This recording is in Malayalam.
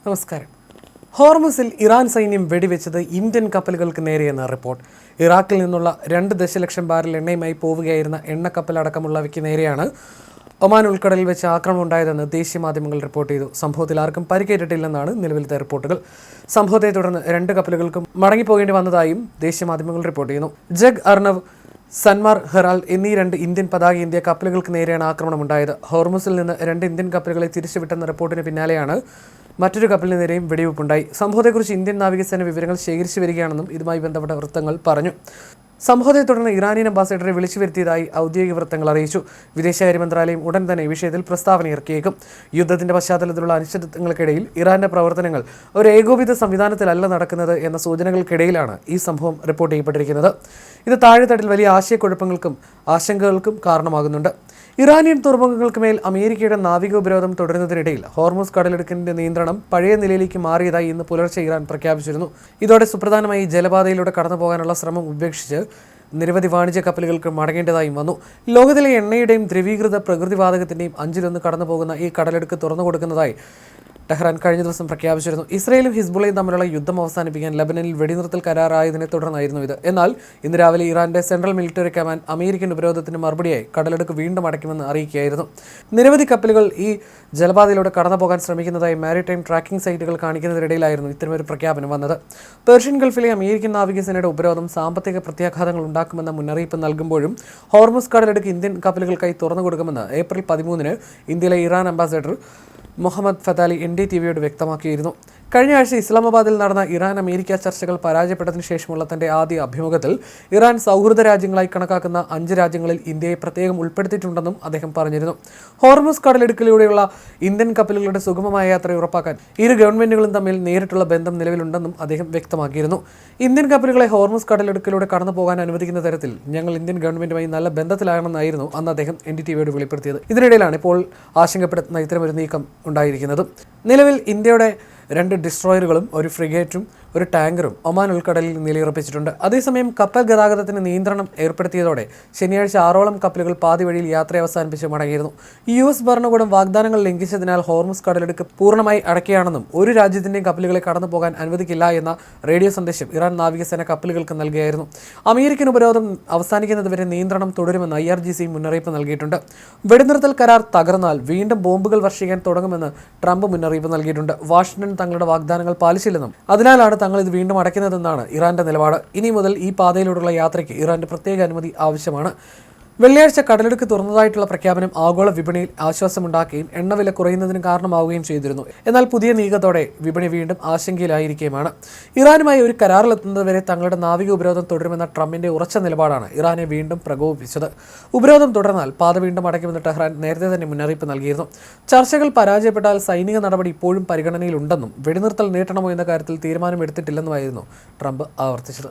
നമസ്കാരം. ഹോർമുസിൽ ഇറാൻ സൈന്യം വെടിവെച്ചത് ഇന്ത്യൻ കപ്പലുകൾക്ക് നേരെയെന്ന റിപ്പോർട്ട്. ഇറാഖിൽ നിന്നുള്ള 2 ദശലക്ഷം ബാരൽ എണ്ണയുമായി പോവുകയായിരുന്ന എണ്ണക്കപ്പലടക്കമുള്ളവയ്ക്ക് നേരെയാണ് ഒമാൻ ഉൾക്കടലിൽ വെച്ച് ആക്രമണം ഉണ്ടായതെന്ന് ദേശീയ മാധ്യമങ്ങൾ റിപ്പോർട്ട് ചെയ്തു. സംഭവത്തിൽ ആർക്കും പരിക്കേറ്റിട്ടില്ലെന്നാണ് നിലവിലത്തെ റിപ്പോർട്ടുകൾ. സംഭവത്തെ തുടർന്ന് 2 കപ്പലുകൾക്കും മടങ്ങിപ്പോകേണ്ടി വന്നതായും ദേശീയ മാധ്യമങ്ങൾ റിപ്പോർട്ട് ചെയ്യുന്നു. ജഗ് അർണവ്, സൻമാർ ഹെറാൾഡ് എന്നീ 2 ഇന്ത്യൻ പതാകയേന്തിയ കപ്പലുകൾക്ക് നേരെയാണ് ആക്രമണമുണ്ടായത്. ഹോർമുസിൽ നിന്ന് 2 ഇന്ത്യൻ കപ്പലുകളെ തിരിച്ചുവിട്ടെന്ന റിപ്പോർട്ടിന് പിന്നാലെയാണ് മറ്റൊരു കപ്പലിന് നേരെയും വെടിവെപ്പുണ്ടായി. സംഭവത്തെക്കുറിച്ച് ഇന്ത്യൻ നാവികസേന വിവരങ്ങൾ ശേഖരിച്ചു വരികയാണെന്നും ഇതുമായി ബന്ധപ്പെട്ട വൃത്തങ്ങൾ പറഞ്ഞു. സംഭവത്തെ തുടർന്ന് ഇറാനിയൻ അംബാസഡറെ വിളിച്ചു വരുത്തിയതായി ഔദ്യോഗിക വൃത്തങ്ങൾ അറിയിച്ചു. വിദേശകാര്യ മന്ത്രാലയം ഉടൻ തന്നെ വിഷയത്തിൽ പ്രസ്താവന ഇറക്കിയേക്കും. യുദ്ധത്തിന്റെ പശ്ചാത്തലത്തിലുള്ള അനിശ്ചിതത്വങ്ങൾക്കിടയിൽ ഇറാന്റെ പ്രവർത്തനങ്ങൾ ഒരു ഏകോപിത സംവിധാനത്തിലല്ല നടക്കുന്നത് എന്ന സൂചനകൾക്കിടയിലാണ് ഈ സംഭവം റിപ്പോർട്ട് ചെയ്യപ്പെട്ടിരിക്കുന്നത്. ഇത് താഴെത്തട്ടിൽ വലിയ ആശയക്കുഴപ്പങ്ങൾക്കും ആശങ്കകൾക്കും കാരണമാകുന്നുണ്ട്. ഇറാനിയൻ തുറമുഖങ്ങൾക്ക് മേൽ അമേരിക്കയുടെ നാവിക ഉപരോധം തുടരുന്നതിനിടയിൽ ഹോർമുസ് കടലിടുക്കിന്റെ നിയന്ത്രണം പഴയ നിലയിലേക്ക് മാറിയതായി ഇന്ന് പുലർച്ചെ ഇറാൻ പ്രഖ്യാപിച്ചിരുന്നു. ഇതോടെ സുപ്രധാനമായി ജലപാതയിലൂടെ കടന്നുപോകാനുള്ള ശ്രമം ഉപേക്ഷിച്ച് നിരവധി വാണിജ്യ കപ്പലുകൾക്ക് മടങ്ങേണ്ടതായും വന്നു. ലോകത്തിലെ എണ്ണയുടെയും ദ്രവീകൃത പ്രകൃതിവാതകത്തിന്റെയും 5-1 കടന്നുപോകുന്ന ഈ കടലിടുക്ക് തുറന്നു കൊടുക്കുന്നതായി ടെഹ്റാൻ കഴിഞ്ഞ ദിവസം പ്രഖ്യാപിച്ചിരുന്നു. ഇസ്രയേലും ഹിസ്ബുള്ളയും തമ്മിലുള്ള യുദ്ധം അവസാനിപ്പിക്കാൻ ലബനനിൽ വെടിനിർത്തൽ കരാറായതിനെ തുടർന്നായിരുന്നു ഇത്. എന്നാൽ ഇന്ന് രാവിലെ ഇറാന്റെ സെൻട്രൽ മിലിറ്ററി കമാൻഡ് അമേരിക്കൻ ഉപരോധത്തിന് മറുപടിയായി കടലെടുക്ക് വീണ്ടും അടയ്ക്കുമെന്ന് അറിയിക്കുകയായിരുന്നു. നിരവധി കപ്പലുകൾ ഈ ജലപാതയിലൂടെ കടന്നുപോകാൻ ശ്രമിക്കുന്നതായി മാരിടൈം ട്രാക്കിംഗ് സൈറ്റുകൾ കാണിക്കുന്നതിനിടയിലായിരുന്നു ഇത്തരമൊരു പ്രഖ്യാപനം വന്നത്. പേർഷ്യൻ ഗൾഫിലെ അമേരിക്കൻ നാവികസേനയുടെ ഉപരോധം സാമ്പത്തിക പ്രത്യാഘാതങ്ങൾ ഉണ്ടാക്കുമെന്ന മുന്നറിയിപ്പ് നൽകുമ്പോഴും ഹോർമുസ് കടലെടുക്ക് ഇന്ത്യൻ കപ്പലുകൾക്കായി തുറന്നു കൊടുക്കുമെന്ന് ഏപ്രിൽ 13 ഇന്ത്യയിലെ ഇറാൻ അംബാസഡർ മുഹമ്മദ് ഫതാലി NDTVയോട് വ്യക്തമാക്കിയിരുന്നു. കഴിഞ്ഞ ആഴ്ച ഇസ്ലാമാബാദിൽ നടന്ന ഇറാൻ അമേരിക്ക ചർച്ചകൾ പരാജയപ്പെട്ടതിനു ശേഷമുള്ള തന്റെ ആദ്യ അഭിമുഖത്തിൽ ഇറാൻ സൗഹൃദ രാജ്യങ്ങളായി കണക്കാക്കുന്ന 5 രാജ്യങ്ങളിൽ ഇന്ത്യയെ പ്രത്യേകം ഉൾപ്പെടുത്തിയിട്ടുണ്ടെന്നും അദ്ദേഹം പറഞ്ഞിരുന്നു. ഹോർമുസ് കടലിടുക്കിലൂടെയുള്ള ഇന്ത്യൻ കപ്പലുകളുടെ സുഗമമായ യാത്ര ഉറപ്പാക്കാൻ ഇരു ഗവൺമെന്റുകളും തമ്മിൽ നേരിട്ടുള്ള ബന്ധം നിലവിലുണ്ടെന്നും അദ്ദേഹം വ്യക്തമാക്കിയിരുന്നു. ഇന്ത്യൻ കപ്പലുകളെ ഹോർമുസ് കടലിടുക്കിലൂടെ കടന്നു പോകാൻ അനുവദിക്കുന്ന തരത്തിൽ ഞങ്ങൾ ഇന്ത്യൻ ഗവൺമെന്റുമായി നല്ല ബന്ധത്തിലാണെന്നായിരുന്നു അന്ന് അദ്ദേഹം NDTVയോട് വെളിപ്പെടുത്തിയത്. ഇതിനിടയിലാണ് ഇപ്പോൾ ആശങ്കപ്പെടുത്തുന്ന ഇത്തരമൊരു നീക്കം ഉണ്ടായിരിക്കുന്നത്. നിലവിൽ ഇന്ത്യയുടെ 2 ഡിസ്ട്രോയറുകളും ഒരു ഫ്രിഗേറ്റും ഒരു ടാങ്കറും ഒമാൻ ഉൾക്കടലിൽ നിലയുറപ്പിച്ചിട്ടുണ്ട്. അതേസമയം കപ്പൽ ഗതാഗതത്തിന് നിയന്ത്രണം ഏർപ്പെടുത്തിയതോടെ ശനിയാഴ്ച 6ഓളം കപ്പലുകൾ പാതി വഴിയിൽ യാത്ര അവസാനിപ്പിച്ച് മടങ്ങിയിരുന്നു. US ഭരണകൂടം വാഗ്ദാനങ്ങൾ ലംഘിച്ചതിനാൽ ഹോർമുസ് കടലെടുക്ക് പൂർണ്ണമായി അടയ്ക്കുകയാണെന്നും ഒരു രാജ്യത്തിന്റെയും കപ്പലുകളെ കടന്നു പോകാൻ അനുവദിക്കില്ല എന്ന റേഡിയോ സന്ദേശം ഇറാൻ നാവികസേന കപ്പലുകൾക്ക് നൽകുകയായിരുന്നു. അമേരിക്കൻ ഉപരോധം അവസാനിക്കുന്നതുവരെ നിയന്ത്രണം തുടരുമെന്ന് IRGC മുന്നറിയിപ്പ് നൽകിയിട്ടുണ്ട്. വെടിനിർത്തൽ കരാർ തകർന്നാൽ വീണ്ടും ബോംബുകൾ വർഷിക്കാൻ തുടങ്ങുമെന്ന് ട്രംപ് മുന്നറിയിപ്പ് നൽകിയിട്ടുണ്ട്. വാഷിംഗ്ടൺ തങ്ങളുടെ വാഗ്ദാനങ്ങൾ പാലിച്ചില്ലെന്നും അതിനാലാണ് തങ്ങൾ ഇത് വീണ്ടും അടയ്ക്കുന്നതെന്നാണ് ഇറാന്റെ നിലപാട്. ഇനി മുതൽ ഈ പാതയിലൂടെയുള്ള യാത്രയ്ക്ക് ഇറാന്റെ പ്രത്യേക അനുമതി ആവശ്യമാണ്. വെള്ളിയാഴ്ച കടലെടുക്ക് തുറന്നതായിട്ടുള്ള പ്രഖ്യാപനം ആഗോള വിപണിയിൽ ആശ്വാസമുണ്ടാക്കുകയും എണ്ണവില കുറയുന്നതിന് കാരണമാവുകയും ചെയ്തിരുന്നു. എന്നാൽ പുതിയ നീക്കത്തോടെ വിപണി വീണ്ടും ആശങ്കയിലായിരിക്കുകയാണ്. ഇറാനുമായി ഒരു കരാറിലെത്തുന്നതുവരെ തങ്ങളുടെ നാവിക ഉപരോധം തുടരുമെന്ന ട്രംപിന്റെ ഉറച്ച നിലപാടാണ് ഇറാനെ വീണ്ടും പ്രകോപിപ്പിച്ചത്. ഉപരോധം തുടർന്നാൽ പാത വീണ്ടും അടയ്ക്കുമെന്ന് ടെഹ്റാൻ നേരത്തെ തന്നെ മുന്നറിയിപ്പ് നൽകിയിരുന്നു. ചർച്ചകൾ പരാജയപ്പെട്ടാൽ സൈനിക നടപടി ഇപ്പോഴും പരിഗണനയിലുണ്ടെന്നും വെടിനിർത്തൽ നീട്ടണമോ എന്ന കാര്യത്തിൽ തീരുമാനമെടുത്തിട്ടില്ലെന്നുമായിരുന്നു ട്രംപ് ആവർത്തിച്ചത്.